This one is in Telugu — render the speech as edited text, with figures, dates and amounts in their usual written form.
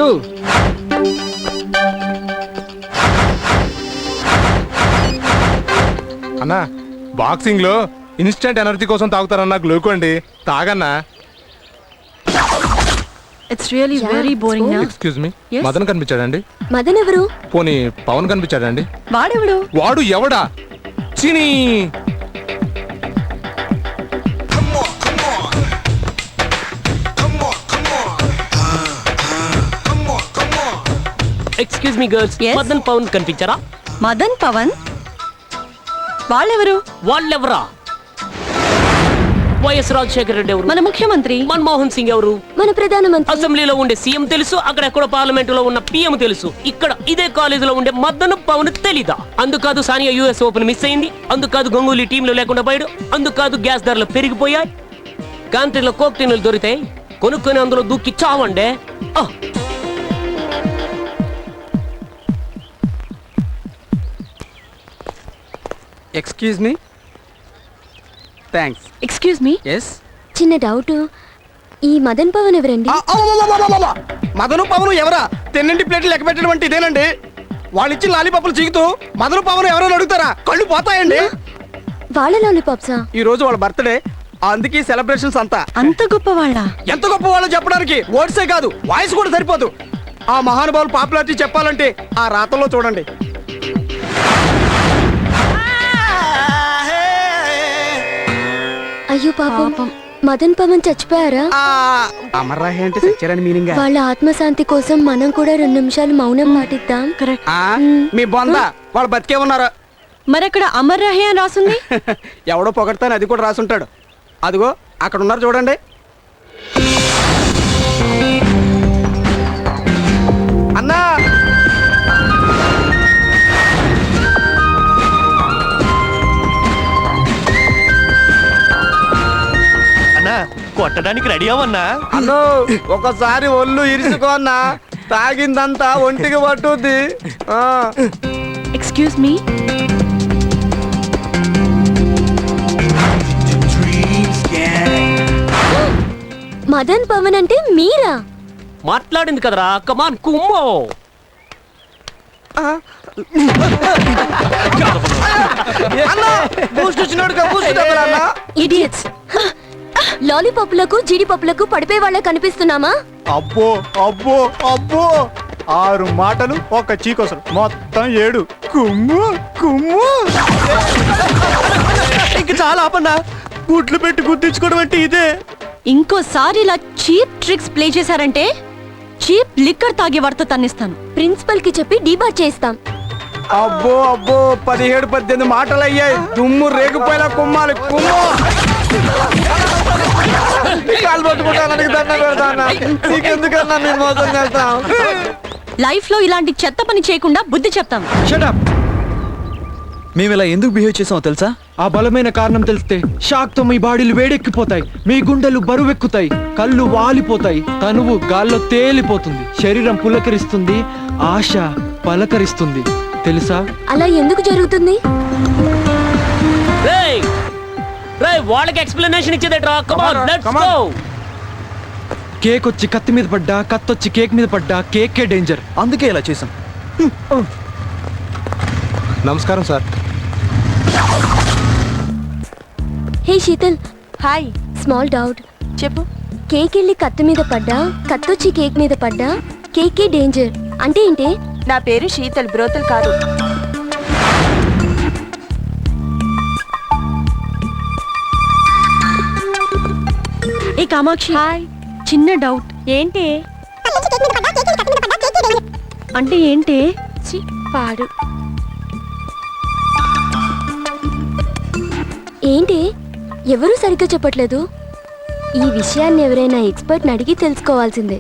2. అన్నా బాక్సింగ్ లో ఇన్స్టెంట్ ఎనర్జీ కోసం తాగుతారన్నా గ్లూకోండి, తాగన్నా. It's really very boring now. Excuse me, Yes? Madan కనిపించాడండి? మదన్ ఎవరు? పోనీ పవన్ కనిపించాడండి? వాడెవడు? వాడు ఎవడా? చిని excuse me girls, Yes? Madan Pavan కనిపించారా? మదన్ పవన్ వాళ్ళెవరు? వాళ్ళెవరా? వైఎస్ రాజశేఖర రెడ్డి ఎవరు? మన ముఖ్యమంత్రి. మన్మోహన్ సింగ్ ఎవరు? మన ప్రధానమంత్రి. అసెంబ్లీలో ఉండే సీఎం తెలుసు, అక్కడెక్కడో పార్లమెంట్ లో ఉన్న పిఎం తెలుసు. ఇక్కడ ఇదే కాలేజీలో ఉండే మదన్ పవన్ తెలీదా? అందుకాదు సానియా యుఎస్ ఓపెన్ మిస్ అయింది, అందుకాదు గంగూలీ టీంలో లేకుండా పోయాడు, అందుకాదు గ్యాస్ ధరలు పెరిగిపోయాయి, క్యాంటీన్లో కోక్ టీన్లు దొరికాయి, కొనుక్కొని అందులో దూకి చావండే. Excuse me. Thanks. Excuse me. Yes. చిన్న డౌట్, ఈ మదన్ పవన్ ఎవరండి? మదను పవను ఎవరా? తెన్నింటి ప్లేట్లు లెక్క పెట్టడం అంటే ఇదేనండి. వాళ్ళు ఇచ్చిన లాలీపాపులు చీకుతూ మదను పవను ఎవరో అడుగుతారా? కళ్ళు పోతాయండి. వాళ్ళ లాలీపాప్సా? ఈ రోజు వాళ్ళ బర్త్డే, అందుకే సెలబ్రేషన్స్ అంతా. అంత గొప్ప వాళ్ళ? ఎంత గొప్ప వాళ్ళో చెప్పడానికి వర్డ్సే కాదు, వాయిస్ కూడా సరిపోదు. ఆ మహానుభావులు పాపులారిటీ చెప్పాలంటే ఆ రాతల్లో చూడండి. అయ్యో పాపం, మదన్ పవన్ చచ్చిపోయారా? అమర్రాహి అంటే సచ్చారని మీనింగ్. వాళ్ళ ఆత్మశాంతి కోసం మనం కూడా 2 నిమిషాలు మౌనం పాటిద్దాం. కరెక్ట్. మీ బొంద వాళ్ళు బతికే ఉన్నారా? మరక్కడ అమర్ రహే అని రాసుంది. ఎవడో పొగడతాను అది కూడా రాసుంటాడు. అదిగో అక్కడ ఉన్నారు చూడండి. అన్నా కొట్టడానికి రెడీ అవన్నా? అన్నో ఒకసారి ఒళ్ళు ఇరుసుకో అన్నా, తాగిందంతా ఒంటికి పట్టుద్ది. Excuse me. మదన్ పవన్ అంటే మీరా? మాట్లాడింది కదరా, కమాన్ కుమ్మో. ఇడియట్స్. లాలీపాపులకు జీడిపప్పులకు పడిపోయే వాళ్ళ కనిపిస్తున్నామా? అబ్బో అబ్బో అబ్బో, 6 మాటలు ఒక చీకొసలు, మొత్తం 7. కుమ్ము కుమ్ము. ఇంక చాలా ఆపన్నా, గుడ్లు పెట్టి గుర్తించుకోవడం అంటే ఇదే. ఇంకోసారి ఇలా చీప్ ట్రిక్స్ ప్లే చేశారంటే చీప్ లిక్కర్ తాగే వాడితో తన్నిస్తాను. ప్రిన్సిపల్ కి చెప్పి డీబార్ చేస్తాం. అబ్బో అబ్బో, 17-18 మాటలు అయ్యాయి. దుమ్ము రేగిపోయేలా కుమ్మాలి. కుమ్ము. లైఫ్ లో ఇలాంటి చెత్త పని చేయకుండా బుద్ధి చెప్తాం. మేము ఇలా ఎందుకు బిహేవ్ చేసామో తెలుసా? ఆ బలమైన కారణం తెలిస్తే షాక్ తో మీ బాడీలు వేడెక్కిపోతాయి, మీ గుండెలు బరువెక్కుతాయి, కళ్ళు వాలిపోతాయి, తనువు గాల్లో తేలిపోతుంది, శరీరం పులకరిస్తుంది, ఆశ పలకరిస్తుంది. తెలుసా? అలా ఎందుకు జరుగుతుంది? వాళ్ళకి ఎక్స్ప్లెనేషన్ ఇచ్చేదేట్రా. Come on let's go. కేక్ వచ్చి కత్తి మీద పడ్డా, కత్తొచ్చి కేక్ మీద పడ్డా, కేకే డేంజర్. అందుకే ఇలా చేసాం. నమస్కారం సార్. హే శీతల్. హాయ్. Small doubt. చెప్పు. కేక్ వెళ్ళి కత్తి మీద పడ్డా, కత్తొచ్చి కేక్ మీద పడ్డా, కేకే డేంజర్ అంటే ఏంటి? నా పేరు శీతల్, బ్రోతల్ కాదు. ఏ కామాక్షి. హాయ్. చిన్న డౌట్. ఏంటి? అంటే ఏంటి? పాడు. ఏంటి ఎవరూ సరిగ్గా చెప్పట్లేదు? ఈ విషయాన్ని ఎవరైనా ఎక్స్పర్ట్ని అడిగి తెలుసుకోవాల్సిందే.